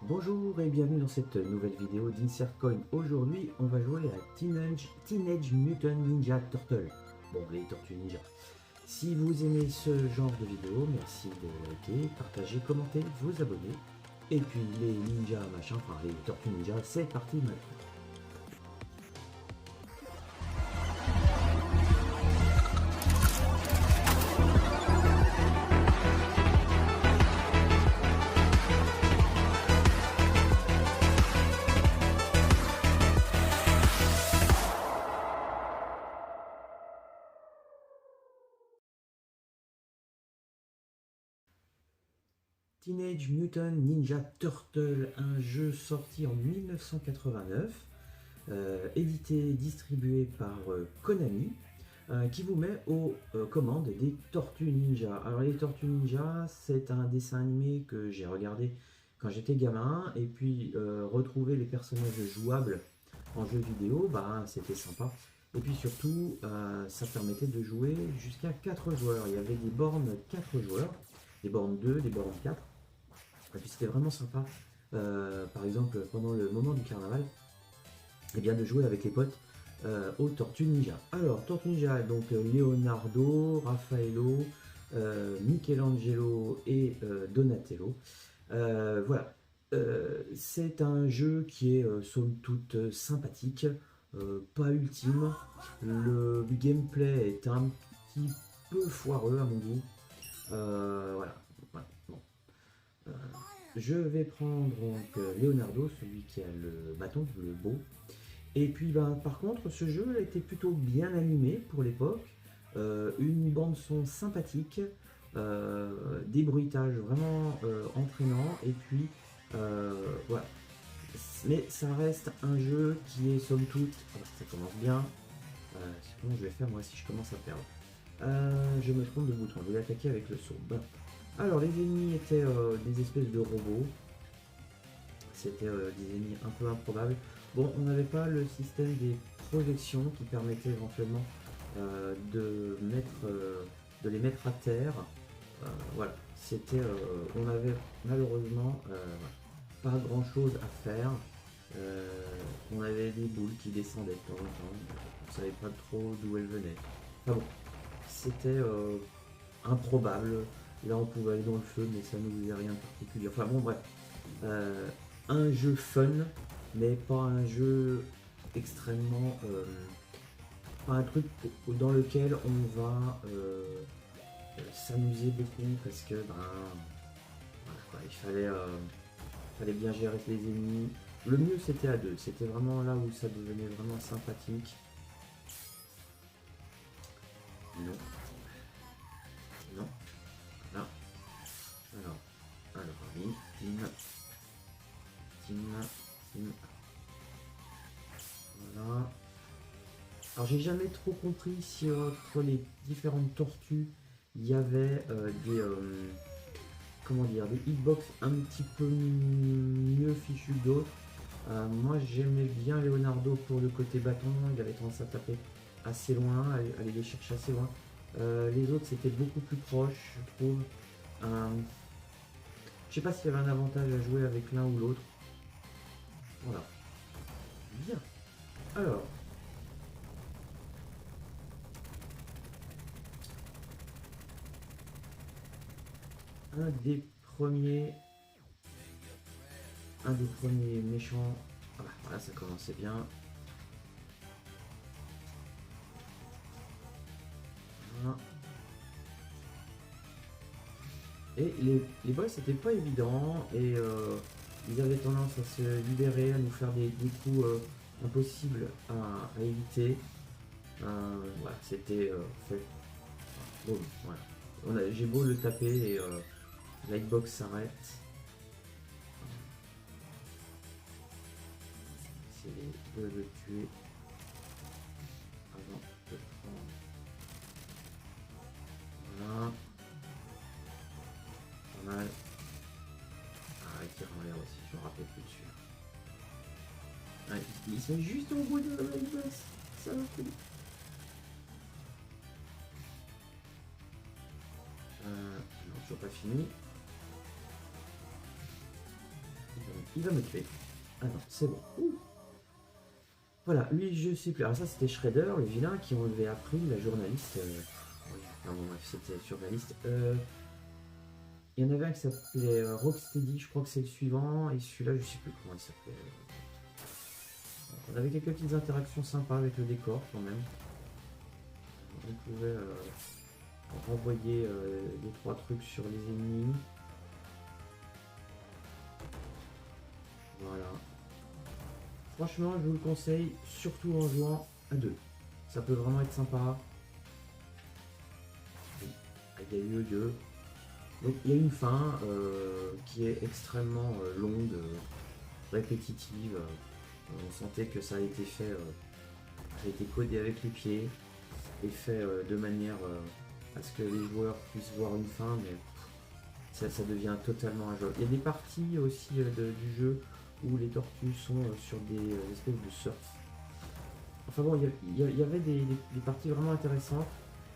Bonjour et bienvenue dans cette nouvelle vidéo d'Insert Coin. Aujourd'hui, on va jouer à Teenage Mutant Ninja Turtle. Bon, les Tortues Ninja. Si vous aimez ce genre de vidéo, merci de liker, partager, commenter, vous abonner. Et puis les ninjas machin, enfin les Tortues Ninja, c'est parti maintenant. Teenage Mutant Ninja Turtle, un jeu sorti en 1989, édité et distribué par Konami, qui vous met aux commandes des Tortues Ninja. Alors les Tortues Ninja, c'est un dessin animé que j'ai regardé quand j'étais gamin, et puis retrouver les personnages jouables en jeu vidéo, bah, c'était sympa. Et puis surtout, ça permettait de jouer jusqu'à 4 joueurs. Il y avait des bornes 4 joueurs, des bornes 2, des bornes 4. Et puis c'était vraiment sympa, par exemple pendant le moment du carnaval, et bien de jouer avec les potes aux Tortues Ninja. Alors Tortues Ninja, donc Leonardo, Raffaello, Michelangelo et Donatello. Voilà. C'est un jeu qui est somme toute sympathique, pas ultime. Le gameplay est un petit peu foireux à mon goût. Voilà. Voilà. Bon. Euh, je vais prendre donc Leonardo, celui qui a le bâton, le beau. Et puis ben, par contre, ce jeu a été plutôt bien animé pour l'époque. Une bande son sympathique, des bruitages vraiment entraînants. Et puis voilà. Mais ça reste un jeu qui est somme toute. Alors, ça commence bien. Comment je vais faire moi si je commence à perdre? Je me trompe de bouton. Je vais attaquer avec le saut. Ben, alors les ennemis étaient des espèces de robots, c'était des ennemis un peu improbables. Bon, on n'avait pas le système des projections qui permettait éventuellement de les mettre à terre. Voilà, c'était, on avait malheureusement pas grand chose à faire. On avait des boules qui descendaient de temps en temps, on savait pas trop d'où elles venaient. Enfin bon, c'était improbable. Là, on pouvait aller dans le feu, mais ça ne nous faisait rien de particulier. Enfin bon, bref. Euh, un jeu fun, mais pas un jeu extrêmement... pas un truc dans lequel on va s'amuser beaucoup, parce que, ben... Voilà, quoi, fallait bien gérer les ennemis. Le mieux, c'était à deux. C'était vraiment là où ça devenait vraiment sympathique. Non. Non. Là. Alors, oui, team, voilà. Alors j'ai jamais trop compris si entre les différentes tortues, il y avait comment dire, des hitbox un petit peu mieux fichus que d'autres. Moi j'aimais bien Leonardo pour le côté bâton, il avait tendance à taper assez loin, aller les chercher assez loin. Les autres c'était beaucoup plus proche, je trouve. Je sais pas s'il y avait un avantage à jouer avec l'un ou l'autre. Voilà. Bien. Alors. Un des premiers. Un des premiers méchants. Voilà, ça commençait bien. Voilà. Et les boss c'était pas évident et ils avaient tendance à se libérer, à nous faire des coups impossibles à éviter. Voilà, c'était fait. Bon, voilà. J'ai beau le taper et la hitbox s'arrête. Essayer de le tuer avant de prendre. Voilà. Pas mal. Ah, il tire en l'air aussi, je me rappelle plus dessus. Ah, ils sont juste au bout de la boss. Ça va plus. Non, toujours pas fini. il va me tuer. Ah non, c'est bon. Ouh. Voilà, lui, je sais plus. Alors ça, c'était Shredder, le vilain, qui enlevait appris la journaliste. Oui, non, bon, bref, c'était journaliste. Il y en avait un qui s'appelait Rocksteady, je crois que c'est le suivant. Et celui-là, je sais plus comment il s'appelait. On avait quelques petites interactions sympas avec le décor, quand même. On pouvait renvoyer 2-3 trucs sur les ennemis. Voilà. Franchement, je vous le conseille, surtout en jouant à 2. Ça peut vraiment être sympa. Il y a eu 2. Donc il y a une fin qui est extrêmement longue, répétitive. On sentait que ça a été fait, ça a été codé avec les pieds et fait de manière à ce que les joueurs puissent voir une fin, mais ça devient totalement injouable. Il y a des parties aussi du jeu où les tortues sont sur des espèces de surf. Enfin bon, il y avait des parties vraiment intéressantes.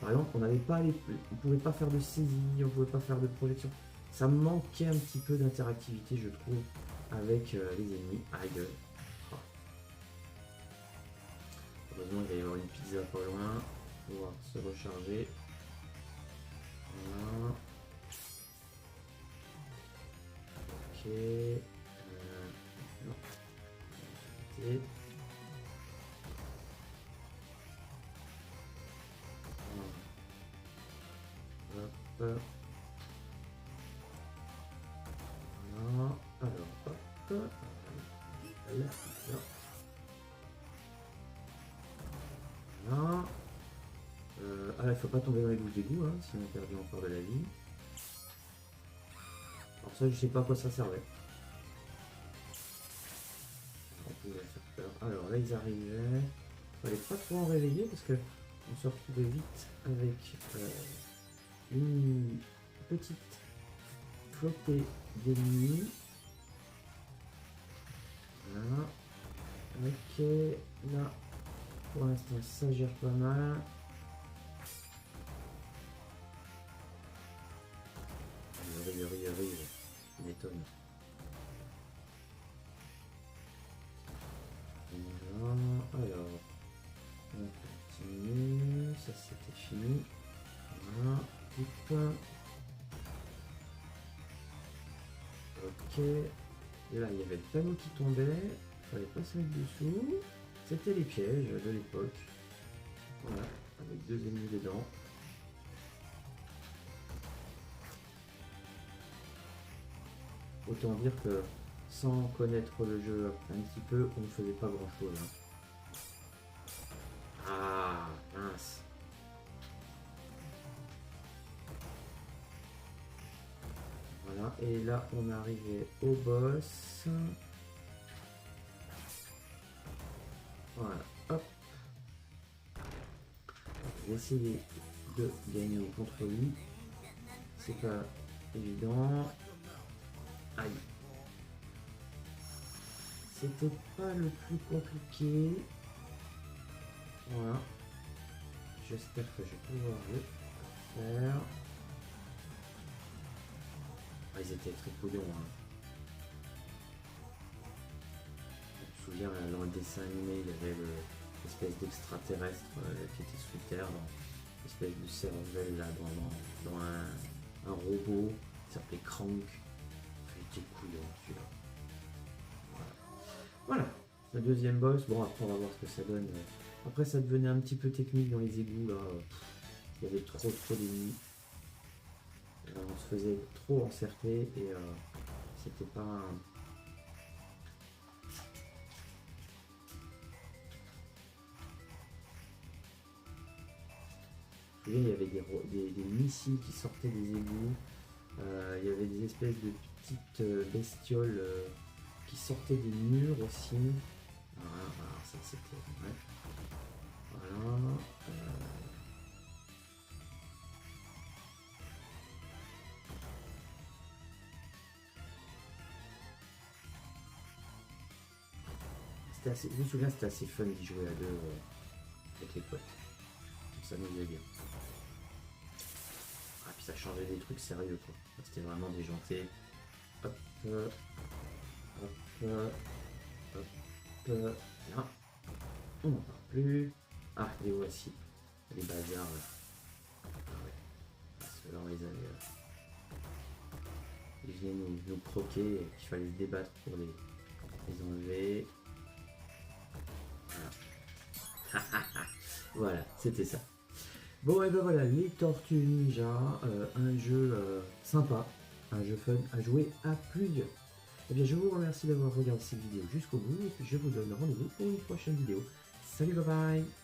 Par exemple, on pouvait pas faire de saisie, on pouvait pas faire de projection. Ça manquait un petit peu d'interactivité, je trouve, avec les ennemis. Aïe. Oh. Heureusement, il va y avoir une pizza pas loin pour pouvoir se recharger. Voilà. Ok. Non. Okay. Hop. Voilà. Alors, hop. Là. Voilà. Ah là, il faut pas tomber dans les bouches d'égout, hein, sinon on perd encore de la vie. Alors ça, je sais pas à quoi ça servait. On pouvait faire peur. Alors là, ils arrivaient. Il fallait pas trop en réveiller parce que on se retrouvait vite avec une petite flopée d'ennemis. Voilà. Ok, là, pour l'instant, ça gère pas mal. Il arrive, il m'étonne. Voilà, alors, on continue, ça c'était fini. Voilà, hop. Ok, et là il y avait le panneau qui tombait, il fallait pas se mettre dessous. C'était les pièges de l'époque. Voilà, avec 2 ennemis dedans. Autant dire que sans connaître le jeu un petit peu, on ne faisait pas grand chose. Hein. Ah, mince. Voilà, et là on est arrivé au boss. Voilà, hop. Je vais essayer de gagner contre lui. C'est pas évident. Aïe. C'était pas le plus compliqué. Voilà. J'espère que je vais pouvoir le faire. Ah, ils étaient très couillons. Hein. Je me souviens, dans le dessin animé, il y avait l'espèce d'extraterrestre qui était sous terre, dans l'espèce de cervelle là, dans un robot qui s'appelait Crank. Il était couillon celui-là. Voilà, le deuxième boss. Bon, après, on va voir ce que ça donne. Après, ça devenait un petit peu technique dans les égouts, là. Il y avait trop d'ennemis. On se faisait trop encercler et c'était pas... Je me souviens, il y avait des missiles qui sortaient des égouts. Il y avait des espèces de petites bestioles qui sortaient des murs aussi. Voilà, ça c'était... Ouais. Voilà. Je me souviens, c'était assez fun d'y jouer à 2 avec les potes. Ça nous faisait bien. Ah, puis ça changeait des trucs sérieux, quoi. C'était vraiment déjanté. Hop. hop, là. On n'en parle plus. Ah, les voici. Les bazars. Ah ouais. Ah, ceux-là, on les avait. Ils venaient nous croquer et qu'il fallait se débattre pour les enlever. Voilà, voilà, c'était ça. Bon, et ben voilà, les Tortues Ninja, un jeu sympa, un jeu fun à jouer à plusieurs. Eh bien, je vous remercie d'avoir regardé cette vidéo jusqu'au bout et puis je vous donne rendez-vous pour une prochaine vidéo. Salut, bye bye!